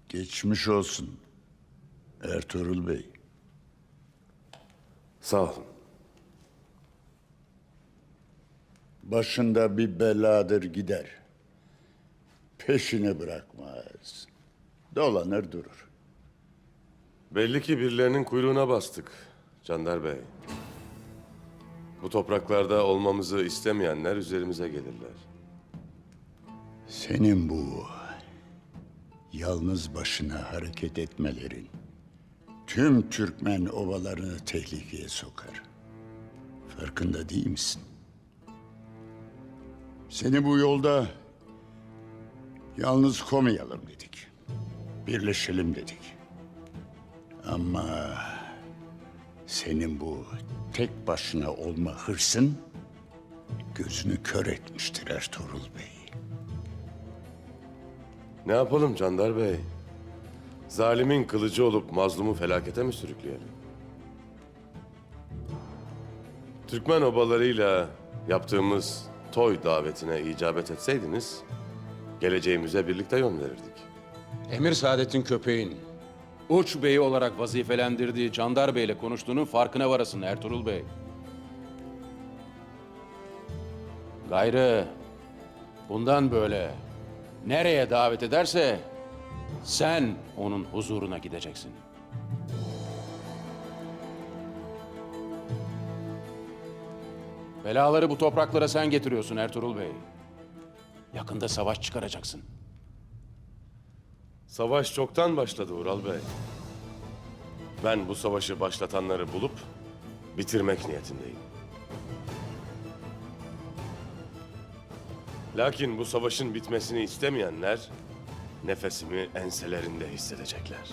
Geçmiş olsun Ertuğrul Bey. Sağ olun. Başında bir beladır gider. Peşini bırakmaz. Dolanır durur. Belli ki birilerinin kuyruğuna bastık Candar Bey. Bu topraklarda olmamızı istemeyenler üzerimize gelirler. Senin bu yalnız başına hareket etmelerin tüm Türkmen ovalarını tehlikeye sokar. Farkında değil misin? Seni bu yolda yalnız koymayalım dedik. Birleşelim dedik. Ama senin bu tek başına olma hırsın gözünü kör etmiştir Ertuğrul Bey. Ne yapalım Candar Bey? Zalimin kılıcı olup mazlumu felakete mi sürükleyelim? Türkmen obalarıyla yaptığımız toy davetine icabet etseydiniz, geleceğimize birlikte yön verirdik. Emir Saadet'in köpeğin Uç Bey'i olarak vazifelendirdiği Candar Bey'le konuştuğunun farkına varasın Ertuğrul Bey. Gayrı bundan böyle nereye davet ederse sen onun huzuruna gideceksin. Belaları bu topraklara sen getiriyorsun Ertuğrul Bey. Yakında savaş çıkaracaksın. Savaş çoktan başladı Ural Bey. Ben bu savaşı başlatanları bulup bitirmek niyetindeyim. Lakin bu savaşın bitmesini istemeyenler nefesimi enselerinde hissedecekler.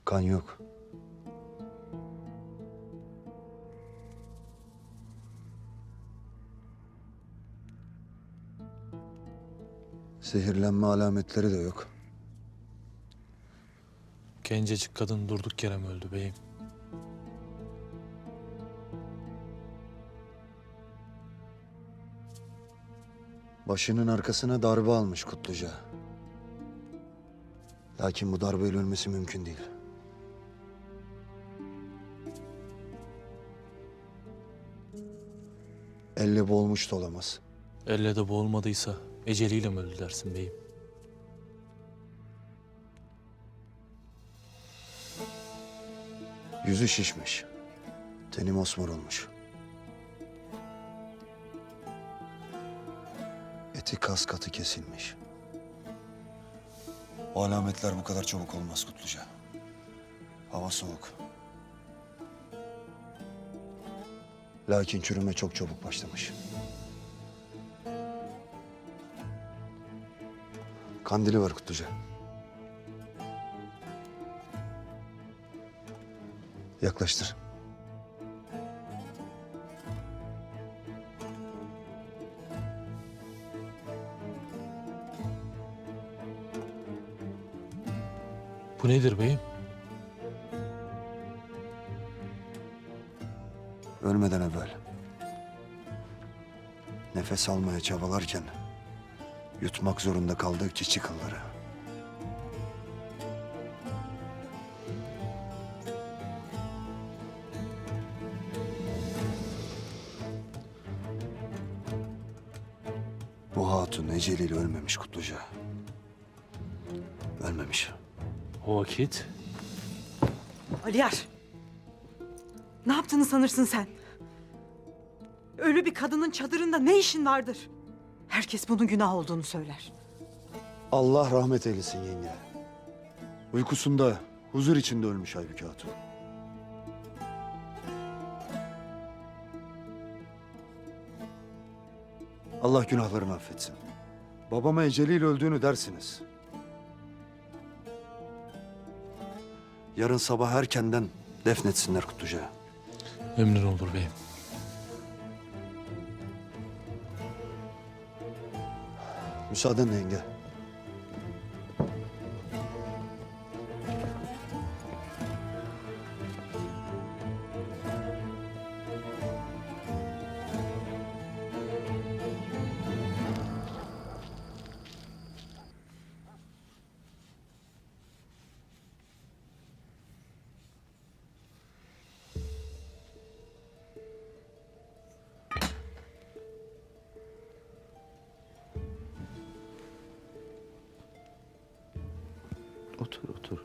Kan yok. Zehirlenme alametleri de yok. Gencecik kadın durduk yere mi öldü beyim? Başının arkasına darbe almış Kutluca. Lakin bu darbeyle ölmesi mümkün değil. Elle boğulmuş da olamaz. Elle de boğulmadıysa eceliyle mi öldü dersin beyim? Yüzü şişmiş. Teni mosmor olmuş. Eti kas katı kesilmiş. O alametler bu kadar çabuk olmaz Kutluca. Hava soğuk. Lakin çürüme çok çabuk başlamış. Kandili var Kutluca. Yaklaştır. Bu nedir beyim? Ölmeden evvel. Nefes almaya çabalarken yutmak zorunda kaldığı çiçek kılları. Bu hatun eceliyle ölmemiş Kutluca. Ölmemiş. O vakit Aliyar! Ne yaptığını sanırsın sen? Ölü bir kadının çadırında ne işin vardır? Herkes bunun günah olduğunu söyler. Allah rahmet eylesin yenge. Uykusunda, huzur içinde ölmüş Aybüke Hatun. Allah günahlarını affetsin. Babama eceliyle öldüğünü dersiniz. Yarın sabah erkenden defnetsinler Kutluca. emrin olur beyim. Müsaadenle yenge. Otur, otur.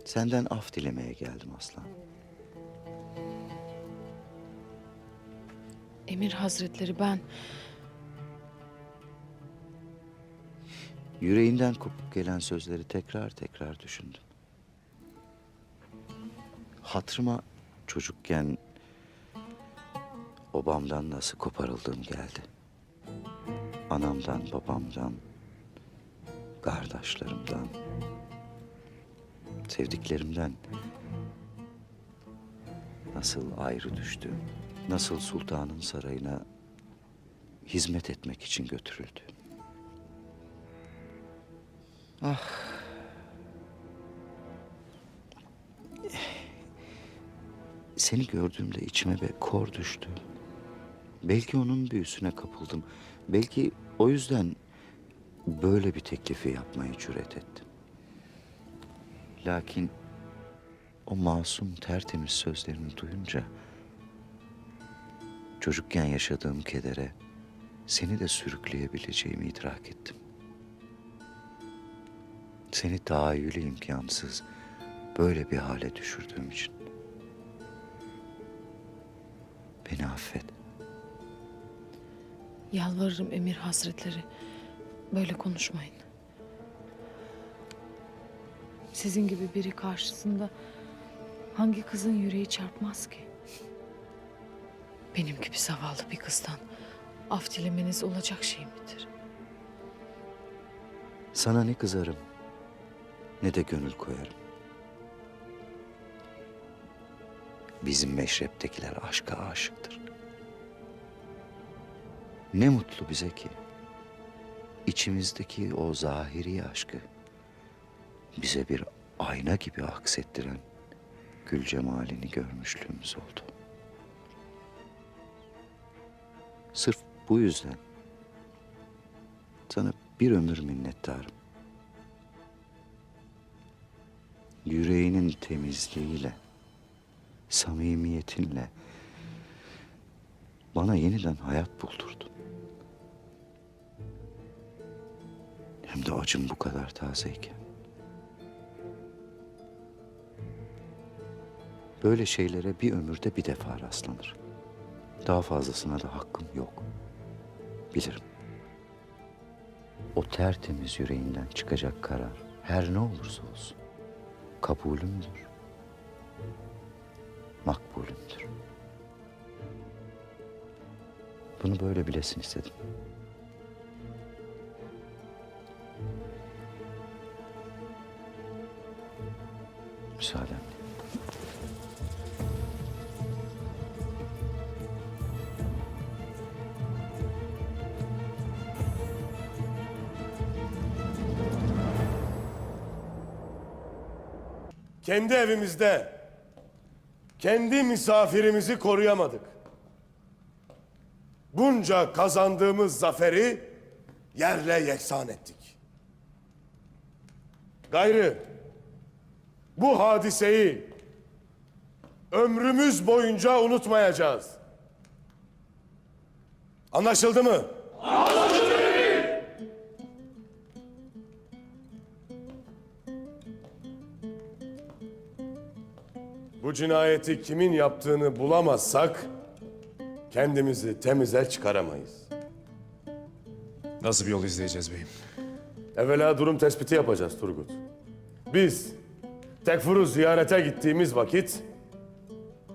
Senden af dilemeye geldim Aslan. Emir Hazretleri ben Yüreğinden kopup gelen sözleri tekrar tekrar düşündüm. Hatırıma çocukken obamdan nasıl koparıldığım geldi. Anamdan, babamdan, kardeşlerimden, sevdiklerimden nasıl ayrı düştüm, nasıl sultanın sarayına hizmet etmek için götürüldü. Ah. Seni gördüğümde içime bir kor düştü. Belki onun büyüsüne kapıldım. Belki o yüzden böyle bir teklifi yapmaya cüret ettim. Lakin o masum tertemiz sözlerini duyunca çocukken yaşadığım kedere seni de sürükleyebileceğimi idrak ettim. Seni tahayyülü imkansız böyle bir hale düşürdüğüm için. Beni affet. yalvarırım Emir Hazretleri. Böyle konuşmayın. Sizin gibi biri karşısında hangi kızın yüreği çarpmaz ki? Benim gibi zavallı bir kızdan af dilemeniz olacak şey midir? Sana ne kızarım ne de gönül koyarım. Bizim meşreptekiler aşka aşıktır. Ne mutlu bize ki içimizdeki o zahiri aşkı bize bir ayna gibi aksettiren gül cemalini görmüşlüğümüz oldu. Sırf bu yüzden sana bir ömür minnettarım. Yüreğinin temizliğiyle, samimiyetinle bana yeniden hayat buldurdun. Hem de acım bu kadar tazeyken. Böyle şeylere bir ömürde bir defa rastlanır. Daha fazlasına da hakkım yok. Bilirim. O tertemiz yüreğinden çıkacak karar her ne olursa olsun kabulümdür. Makbulümdür. Bunu böyle bilesin istedim. Müsaadenle. Kendi evimizde kendi misafirimizi koruyamadık. Bunca kazandığımız zaferi yerle yeksan ettik. Gayrı bu hadiseyi ömrümüz boyunca unutmayacağız. Anlaşıldı mı? Bu cinayeti kimin yaptığını bulamazsak kendimizi temize çıkaramayız. Nasıl bir yol izleyeceğiz beyim? Evvela durum tespiti yapacağız Turgut. Biz Tekfur'u ziyarete gittiğimiz vakit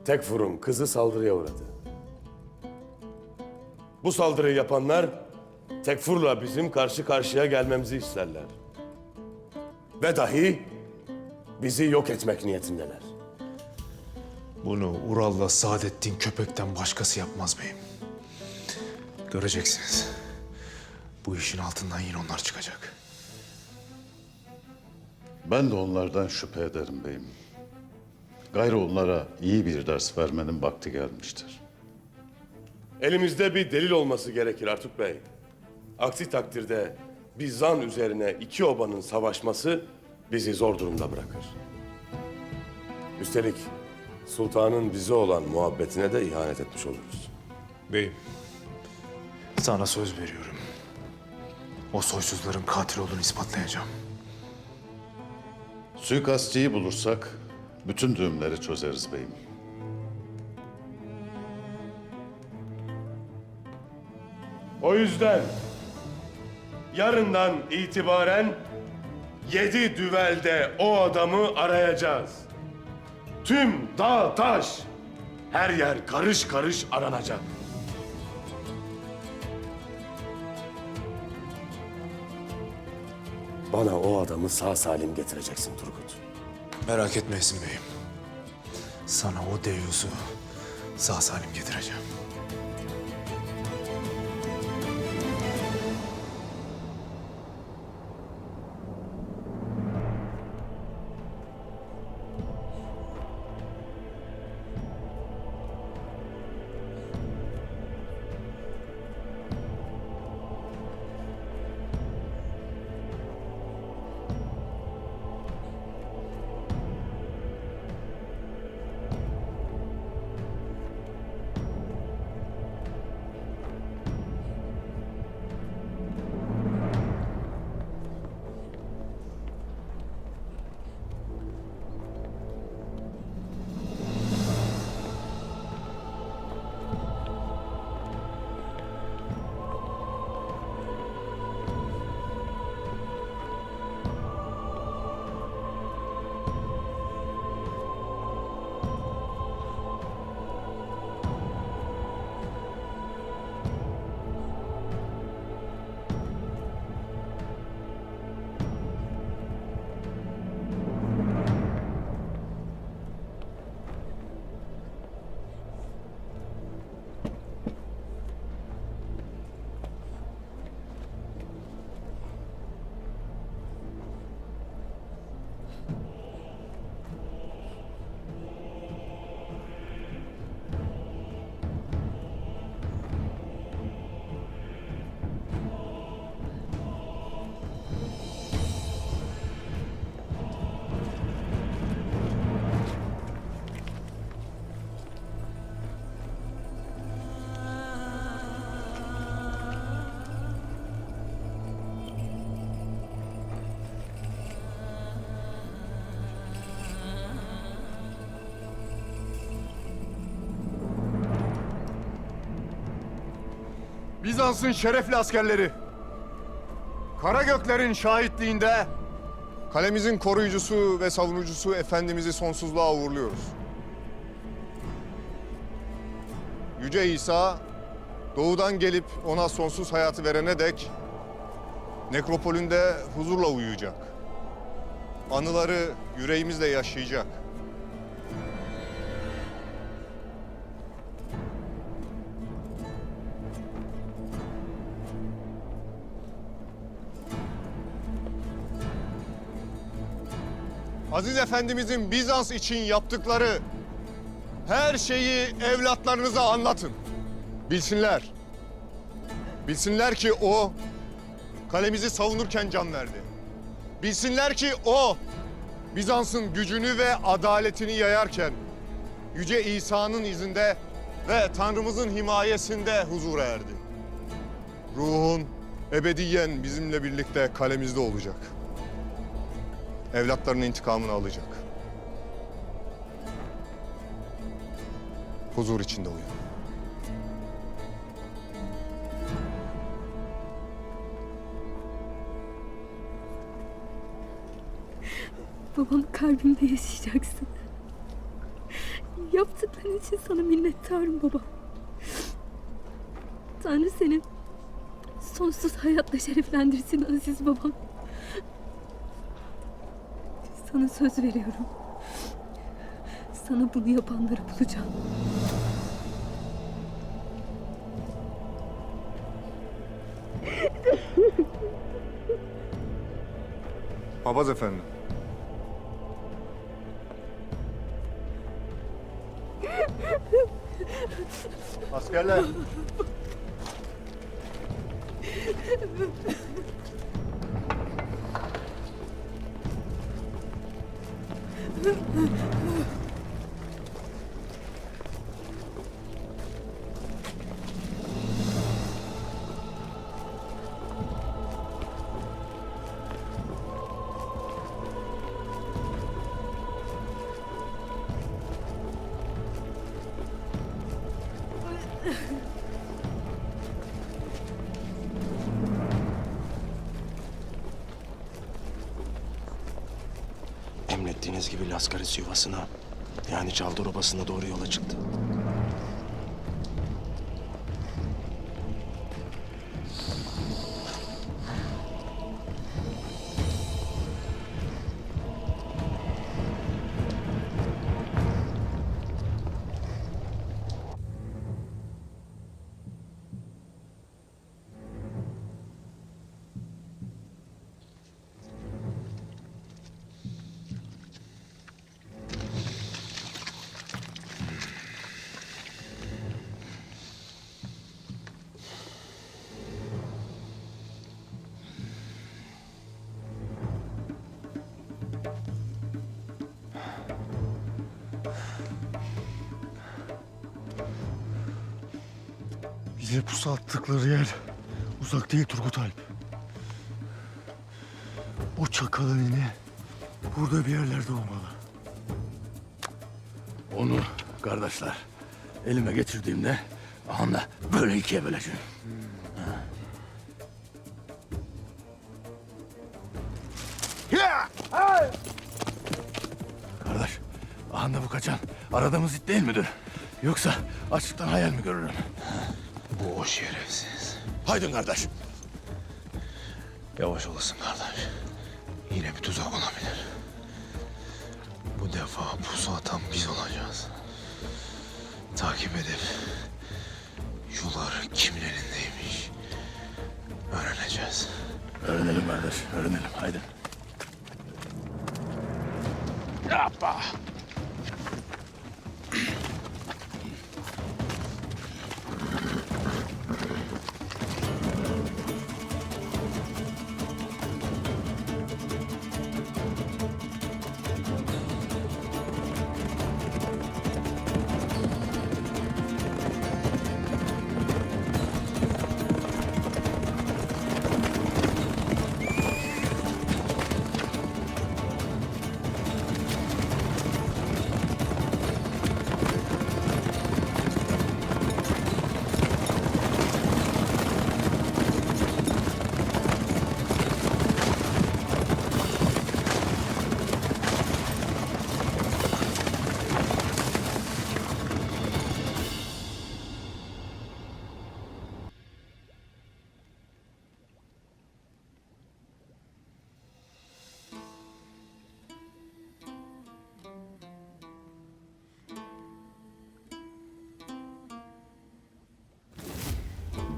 Tekfur'un kızı saldırıya uğradı. Bu saldırıyı yapanlar Tekfur'la bizim karşı karşıya gelmemizi isterler. Ve dahi bizi yok etmek niyetindeler. Bunu Ural'la Saadettin Köpek'ten başkası yapmaz beyim. Göreceksiniz. Bu işin altından yine onlar çıkacak. Ben de onlardan şüphe ederim beyim. Gayrı onlara iyi bir ders vermenin vakti gelmiştir. Elimizde bir delil olması gerekir Artuk Bey. Aksi takdirde bir zan üzerine iki obanın savaşması bizi zor durumda bırakır. Üstelik sultanın bize olan muhabbetine de ihanet etmiş oluruz. Beyim, sana söz veriyorum. O soysuzların katil olduğunu ispatlayacağım. Suikastçıyı bulursak bütün düğümleri çözeriz beyim. O yüzden yarından itibaren 7 düvelde o adamı arayacağız. Tüm dağ taş, her yer karış karış aranacak. Bana o adamı sağ salim getireceksin Turgut. Merak etme Esin beyim. Sana o deyyusu sağ salim getireceğim. Bizans'ın şerefli askerleri, Karagöklerin şahitliğinde kalemizin koruyucusu ve savunucusu Efendimiz'i sonsuzluğa uğurluyoruz. Yüce İsa, doğudan gelip ona sonsuz hayatı verene dek nekropolünde huzurla uyuyacak. Anıları yüreğimizde yaşayacak. Aziz Efendimizin Bizans için yaptıkları her şeyi evlatlarınıza anlatın. Bilsinler. Bilsinler ki o kalemizi savunurken can verdi. Bilsinler ki o Bizans'ın gücünü ve adaletini yayarken Yüce İsa'nın izinde ve Tanrımızın himayesinde huzura erdi. Ruhun ebediyen bizimle birlikte kalemizde olacak. Evlatlarının intikamını alacak. Huzur içinde uyu. Babam kalbimde yaşayacaksın. Yaptıkların için sana minnettarım baba. Tanrı senin sonsuz hayatla şereflendirsin aziz babam. Sana söz veriyorum. Sana bunu yapanları bulacağım. Papaz efendi. Askerler. Emrettiğiniz gibi Laskaris yuvasına, yani Çaldor Obası'na doğru yola çıktı. Bize pusu attıkları yer uzak değil Turgut Alp. O çakalın ini burada bir yerlerde olmalı. Onu kardeşler elime getirdiğimde anla böyle ikiye böleceğim. Kardeş, anda bu kaçan aradığımız it değil midir? Yoksa açlıktan hayal mi görürüm? Bu o şerefsiz. Haydın kardeş. Yavaş olasın kardeş. Yine bir tuzak olabilir. Bu defa pusu atan biz olacağız. Takip edip yular kimin elindeymiş öğreneceğiz. Öğrenelim kardeş, öğrenelim. Haydi. Yapma.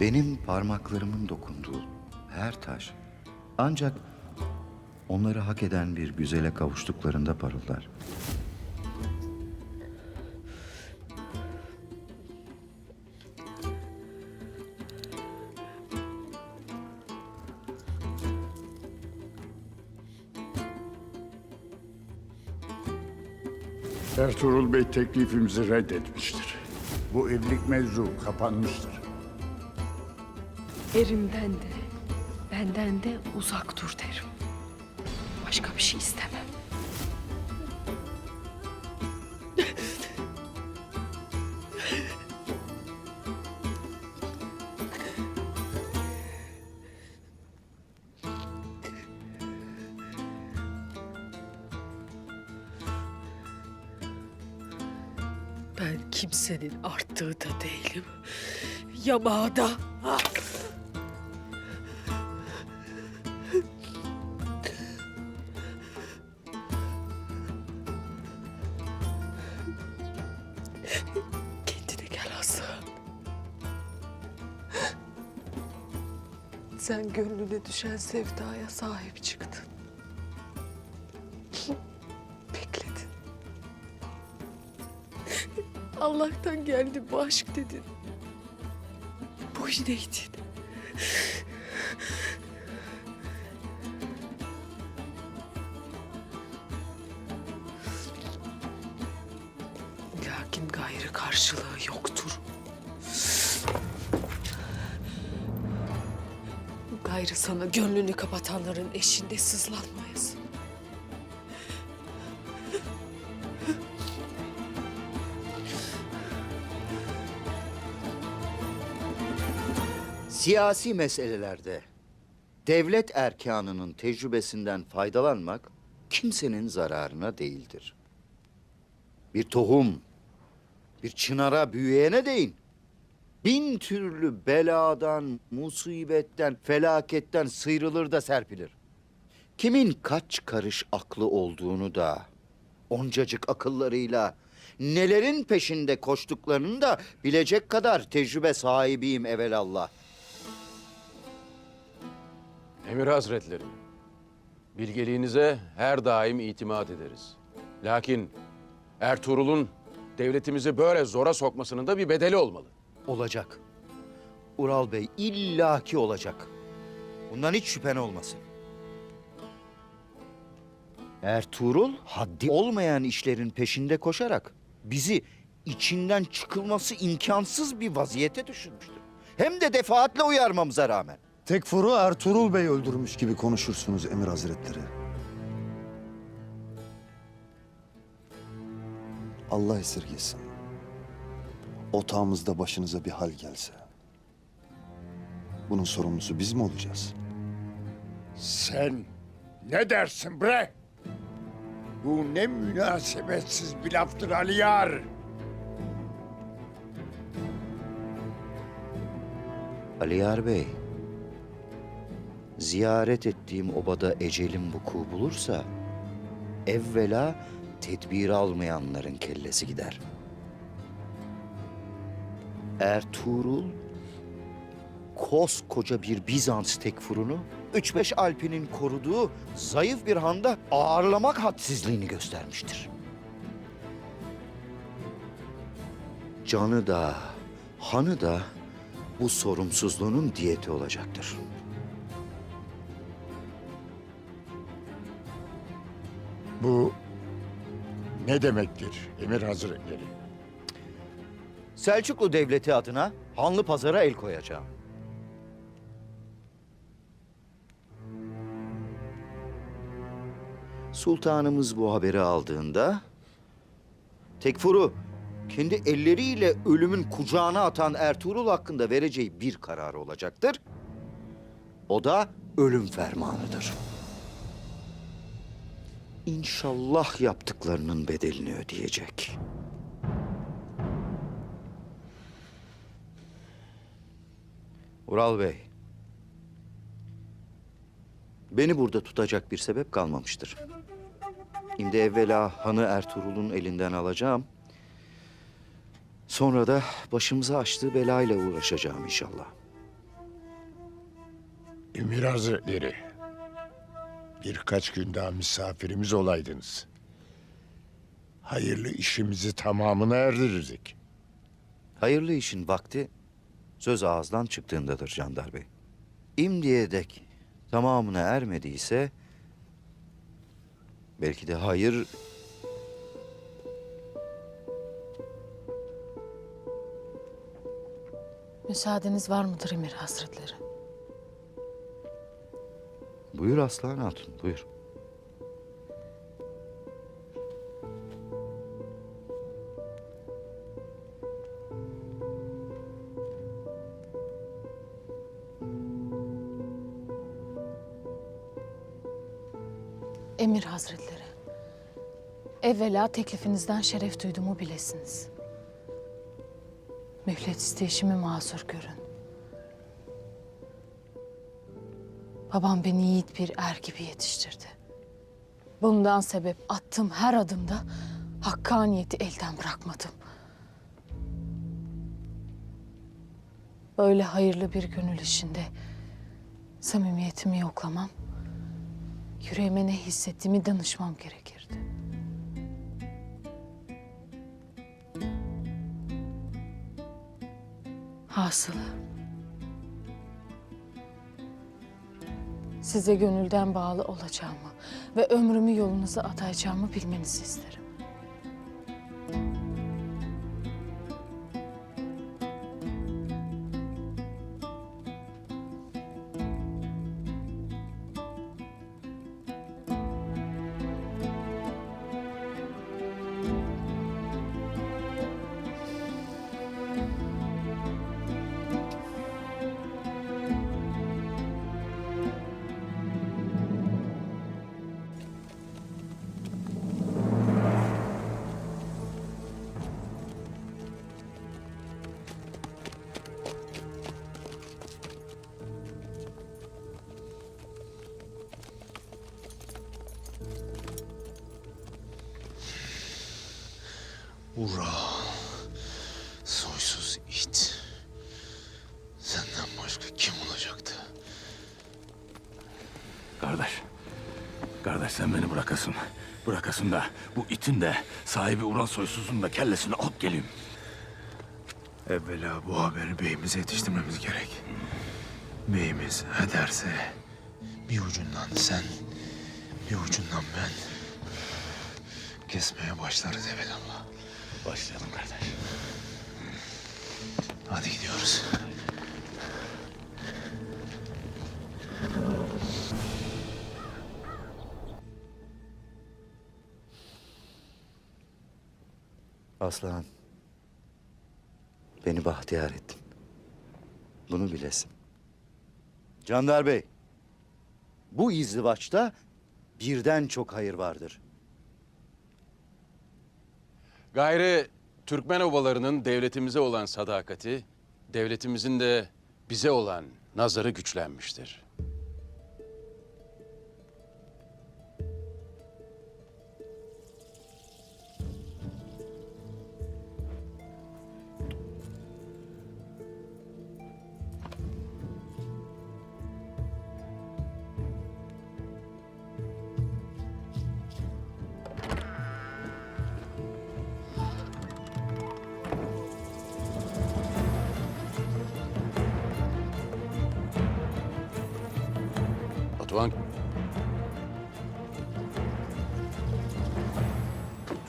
Benim parmaklarımın dokunduğu her taş ancak onları hak eden bir güzele kavuştuklarında parıldar. Ertuğrul Bey teklifimizi reddetmiştir. Bu evlilik mevzu kapanmıştır. Erimden de, benden de uzak dur derim. Başka bir şey istemem. Ben kimsenin arttığı da değilim. Yamağı da. Kendine gel Hasan. Sen gönlüne düşen sevdaya sahip çıktın. Bekledin. Allah'tan geldi bu aşk dedin. Boyun eğdin. Lakin gayrı karşılığı yoktur. Gayrı sana gönlünü kapatanların eşinde sızlanmayasın. Siyasi meselelerde devlet erkanının tecrübesinden faydalanmak kimsenin zararına değildir. Bir tohum, bir çınara büyüyene değin. Bin türlü beladan, musibetten, felaketten sıyrılır da serpilir. Kimin kaç karış aklı olduğunu da, oncacık akıllarıyla nelerin peşinde koştuklarını da bilecek kadar tecrübe sahibiyim evelallah. Emir Hazretleri, bilgeliğinize her daim itimat ederiz. Lakin Ertuğrul'un devletimizi böyle zora sokmasının da bir bedeli olmalı. Olacak. Ural Bey illaki olacak. Bundan hiç şüphen olmasın. Ertuğrul haddi olmayan işlerin peşinde koşarak bizi içinden çıkılması imkansız bir vaziyete düşürmüştür. Hem de defaatle uyarmamıza rağmen. Tekfur'u Ertuğrul Bey öldürmüş gibi konuşursunuz Emir Hazretleri. Allah esirgesin. Otağımızda başınıza bir hal gelse, bunun sorumlusu biz mi olacağız? Sen ne dersin bre? Bu ne münasebetsiz bir laftır Aliyar. Aliyar Bey, ziyaret ettiğim obada ecelim vuku bulursa, evvela tedbir almayanların kellesi gider. Ertuğrul, koskoca bir Bizans tekfurunu, 3-5 Alpinin koruduğu zayıf bir handa ağırlamak hadsizliğini göstermiştir. Canı da, hanı da bu sorumsuzluğunun diyeti olacaktır. Bu ne demektir Emir Hazretleri? Selçuklu Devleti adına Hanlı Pazar'a el koyacağım. Sultanımız bu haberi aldığında tekfuru kendi elleriyle ölümün kucağına atan Ertuğrul hakkında vereceği bir karar olacaktır. O da ölüm fermanıdır. İnşallah yaptıklarının bedelini ödeyecek. Ural Bey, beni burada tutacak bir sebep kalmamıştır. Şimdi evvela hanı Ertuğrul'un elinden alacağım. Sonra da başımıza açtığı belayla uğraşacağım inşallah. Emir Hazretleri, birkaç gün daha misafirimiz olaydınız. Hayırlı işimizi tamamına erdirirdik. Hayırlı işin vakti söz ağızdan çıktığındadır Candar Bey. İmdiye dek tamamına ermediyse belki de hayır Müsaadeniz var mıdır Emir Hazretleri? buyur Aslan Hatun buyur. Emir Hazretleri, evvela teklifinizden şeref duyduğumu bilesiniz. Mühlet isteyişimi mazur görün. Babam beni yiğit bir er gibi yetiştirdi. Bundan sebep attığım her adımda hakkaniyeti elden bırakmadım. Böyle hayırlı bir gönül işinde samimiyetimi yoklamam, yüreğime ne hissettiğimi danışmam gerekirdi. Hasılı, size gönülden bağlı olacağımı ve ömrümü yolunuza adayacağımı bilmenizi isterim. Ura, soysuz it. Senden başka kim olacaktı? Kardeş sen beni bırakasın. Bırakasın da bu itin de sahibi Ural soysuzun da kellesini alıp geleyim. Evvela bu haberi beyimize yetiştirmemiz gerek. Beyimiz ederse bir ucundan sen, bir ucundan ben kesmeye başlarız evelallah. Başlayalım kardeş. Hadi gidiyoruz. Aslan, beni bahtiyar ettin. Bunu bilesin. Candar Bey, bu izdivaçta birden çok hayır vardır. Gayrı Türkmen obalarının devletimize olan sadakati, devletimizin de bize olan nazarı güçlenmiştir. Batuhan.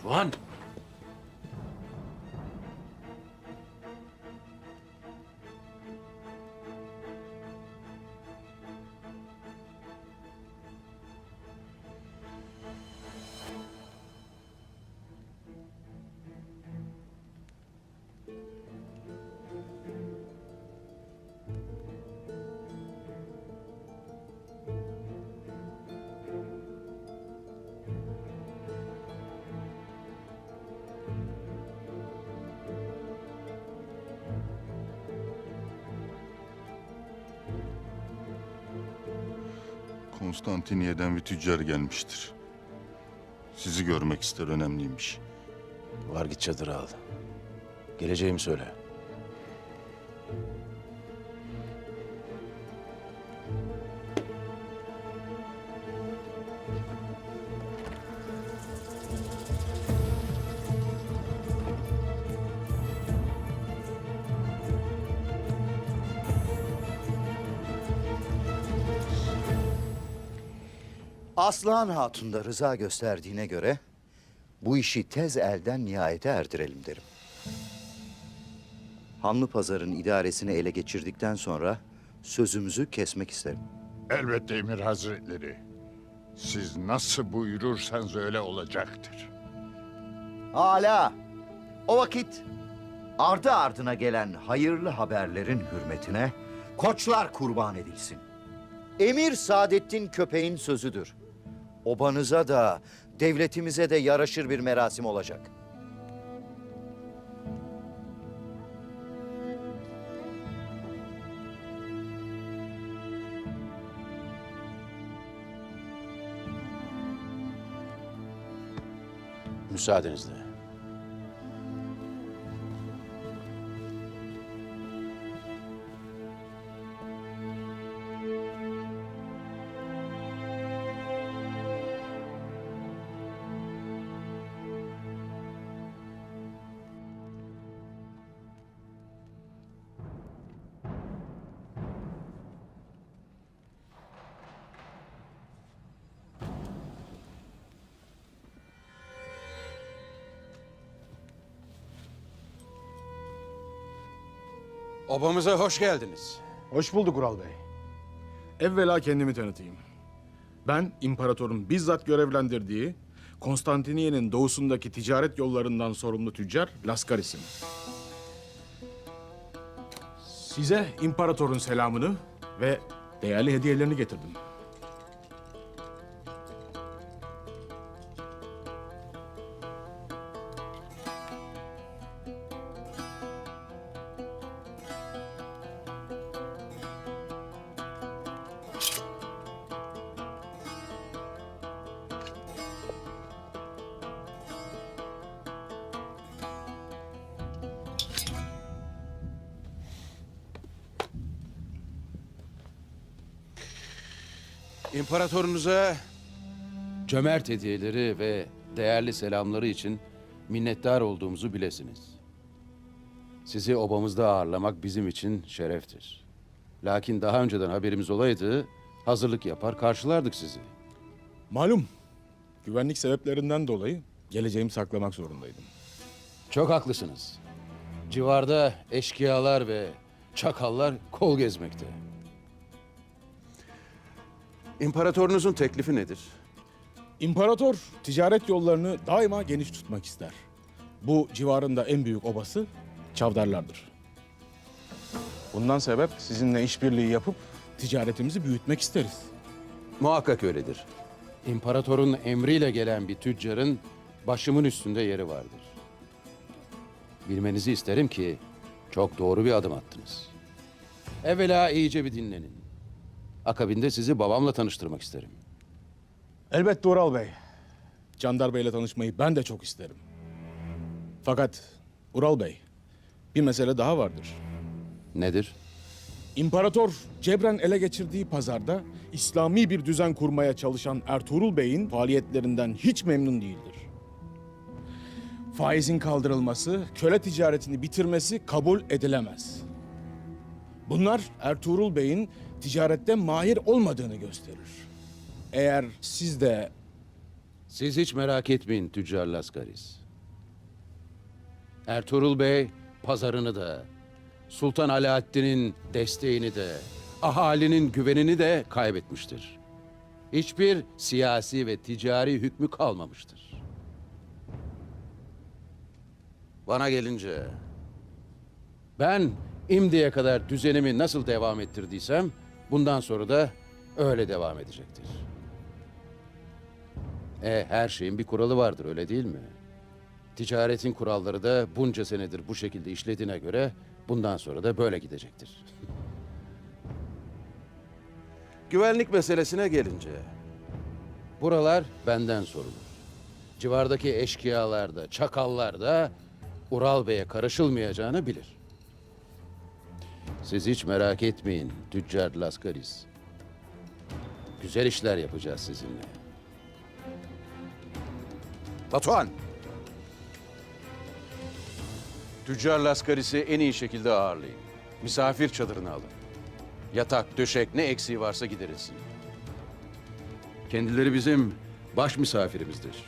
Tuhan. Konstantiniyye'den bir tüccar gelmiştir. Sizi görmek ister, önemliymiş. Var git çadırı al. Geleceğimi söyle. Aslıhan Hatun da rıza gösterdiğine göre bu işi tez elden nihayete erdirelim derim. Hanlı Pazar'ın idaresini ele geçirdikten sonra sözümüzü kesmek isterim. Elbette Emir Hazretleri. Siz nasıl buyurursanız öyle olacaktır. Hala o vakit ardı ardına gelen hayırlı haberlerin hürmetine koçlar kurban edilsin. Emir Saadettin Köpeğin sözüdür. Obanıza da devletimize de yaraşır bir merasim olacak. Müsaadenizle. Obamıza hoş geldiniz. Hoş bulduk Ural Bey. Evvela kendimi tanıtayım. Ben imparatorun bizzat görevlendirdiği Konstantiniye'nin doğusundaki ticaret yollarından sorumlu tüccar Laskaris'im. Size imparatorun selamını ve değerli hediyelerini getirdim. İmparatorunuza cömert hediyeleri ve değerli selamları için minnettar olduğumuzu bilesiniz. Sizi obamızda ağırlamak bizim için şereftir. Lakin daha önceden haberimiz olaydı, hazırlık yapar karşılardık sizi. Malum, güvenlik sebeplerinden dolayı geleceğimi saklamak zorundaydım. Çok haklısınız. Civarda eşkıyalar ve çakallar kol gezmekte. İmparatorunuzun teklifi nedir? İmparator ticaret yollarını daima geniş tutmak ister. Bu civarında en büyük obası Çavdarlardır. Bundan sebep sizinle işbirliği yapıp ticaretimizi büyütmek isteriz. Muhakkak öyledir. İmparatorun emriyle gelen bir tüccarın başımın üstünde yeri vardır. Bilmenizi isterim ki çok doğru bir adım attınız. Evvela iyice bir dinlenin. Akabinde sizi babamla tanıştırmak isterim. Elbette Ural Bey. Candar Bey'le tanışmayı ben de çok isterim. Fakat Ural Bey, bir mesele daha vardır. Nedir? İmparator cebren ele geçirdiği pazarda İslami bir düzen kurmaya çalışan Ertuğrul Bey'in faaliyetlerinden hiç memnun değildir. Faizin kaldırılması, köle ticaretini bitirmesi kabul edilemez. Bunlar Ertuğrul Bey'in ticarette mahir olmadığını gösterir. Eğer siz de... Siz hiç merak etmeyin Tüccar Laskaris. Ertuğrul Bey pazarını da, Sultan Alaaddin'in desteğini de, ahalinin güvenini de kaybetmiştir. Hiçbir siyasi ve ticari hükmü kalmamıştır. Bana gelince, ben imdiye kadar düzenimi nasıl devam ettirdiysem, bundan sonra da öyle devam edecektir. Her şeyin bir kuralı vardır, öyle değil mi? Ticaretin kuralları da bunca senedir bu şekilde işlediğine göre bundan sonra da böyle gidecektir. Güvenlik meselesine gelince, buralar benden sorulur. Civardaki eşkıyalar da, çakallar da Ural Bey'e karışılmayacağını bilir. Siz hiç merak etmeyin Tüccar Laskaris. Güzel işler yapacağız sizinle. Batuhan! Tüccar Laskaris'i en iyi şekilde ağırlayın. Misafir çadırına alın. Yatak, döşek ne eksiği varsa giderilsin. Kendileri bizim baş misafirimizdir.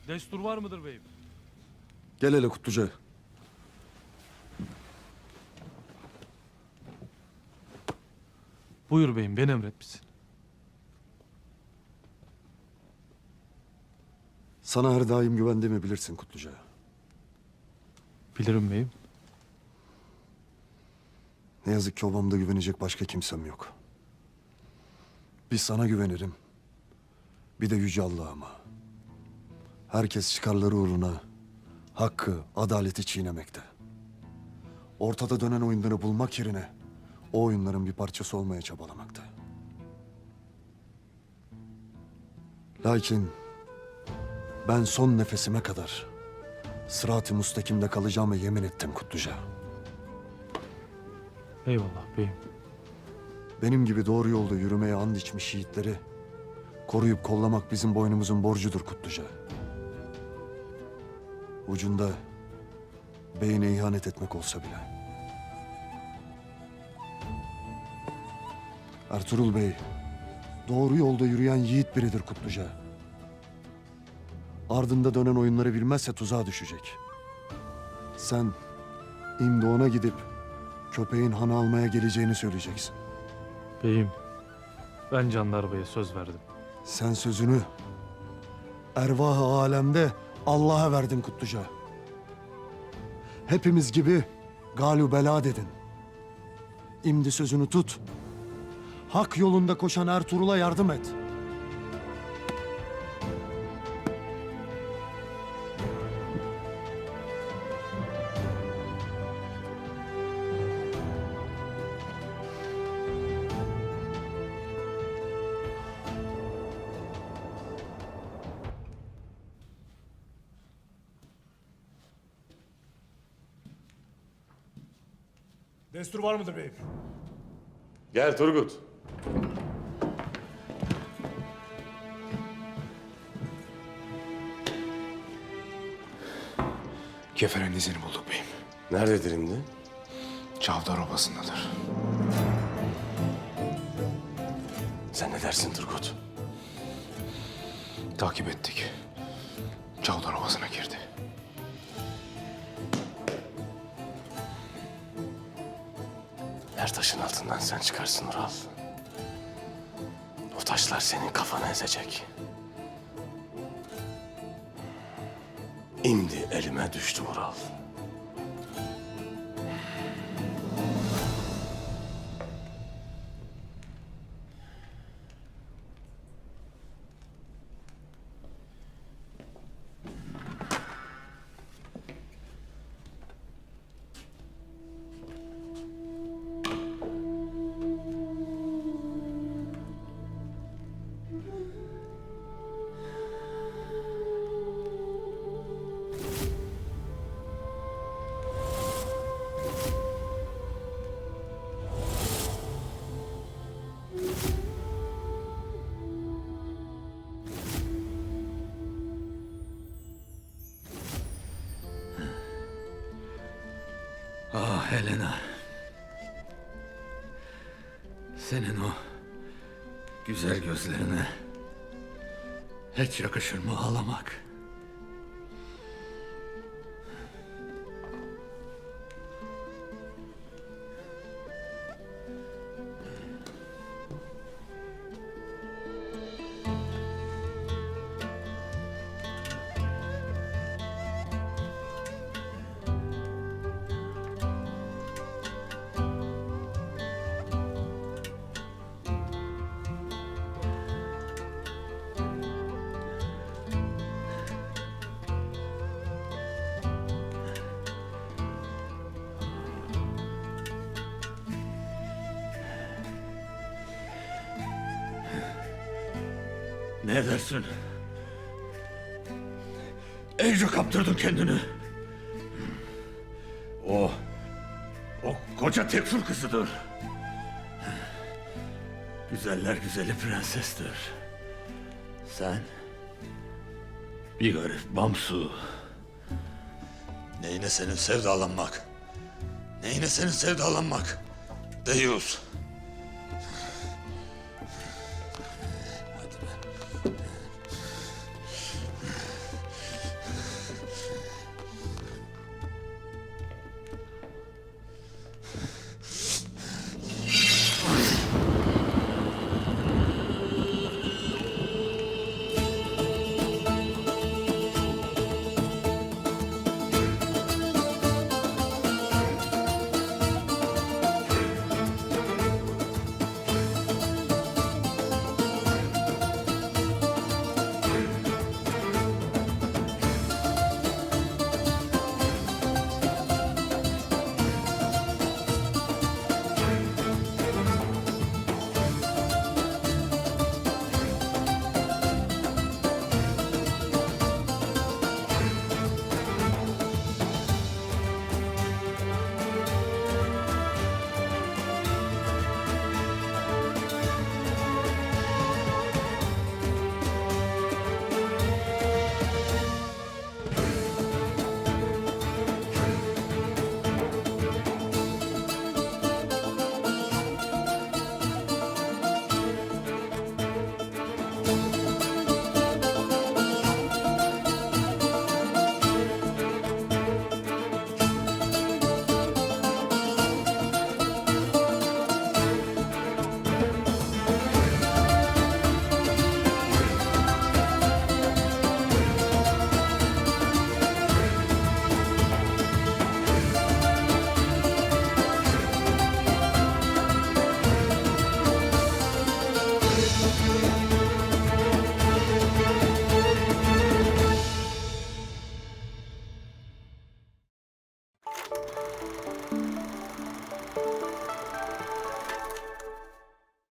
Destur var mıdır beyim? Gel hele Kutluca. Buyur beyim, beni emretmişsin. Sana her daim güvendiğimi bilirsin Kutluca. Bilirim beyim. Ne yazık ki obamda güvenecek başka kimsem yok. Bir sana güvenirim. Bir de Yüce Allah'ıma. Herkes çıkarları uğruna hakkı, adaleti çiğnemekte. Ortada dönen oyunları bulmak yerine o oyunların bir parçası olmaya çabalamakta. Lakin ben son nefesime kadar sırat-ı müstakimde kalacağıma yemin ettim Kutluca. Eyvallah beyim. Benim gibi doğru yolda yürümeye and içmiş yiğitleri koruyup kollamak bizim boynumuzun borcudur Kutluca. Ucunda beyine ihanet etmek olsa bile. Ertuğrul Bey, doğru yolda yürüyen yiğit biridir Kutluca. Ardında dönen oyunları bilmezse tuzağa düşecek. Sen İmdoğan'a gidip köpeğin hanı almaya geleceğini söyleyeceksin. Beyim, ben Canlar Bey'e söz verdim. Sen sözünü ervah-ı alemde Allah'a verdin Kutluca. Hepimiz gibi galü bela dedin. İmdi sözünü tut. Hak yolunda koşan Ertuğrul'a yardım et. Destur var mıdır beyim? Gel Turgut. Kefer'in izini bulduk beyim. Nerededir şimdi? Çavdar Obası'ndadır. Sen ne dersin Turgut? Takip ettik. Çavdar Obası'na girdi. Her taşın altından sen çıkarsın Ural. O taşlar senin kafanı ezecek. İmdi elime düştü Ural. Ah Helena. Senin o güzel gözlerine hiç yakışır mı ağlamak? Ne edersin? İyice kaptırdın kendini. O koca Tekfur kızıdır. Güzeller güzeli prensestir. Sen Bir garip Bamsu. Neyine senin sevdalanmak? Neyine senin sevdalanmak? Deyus.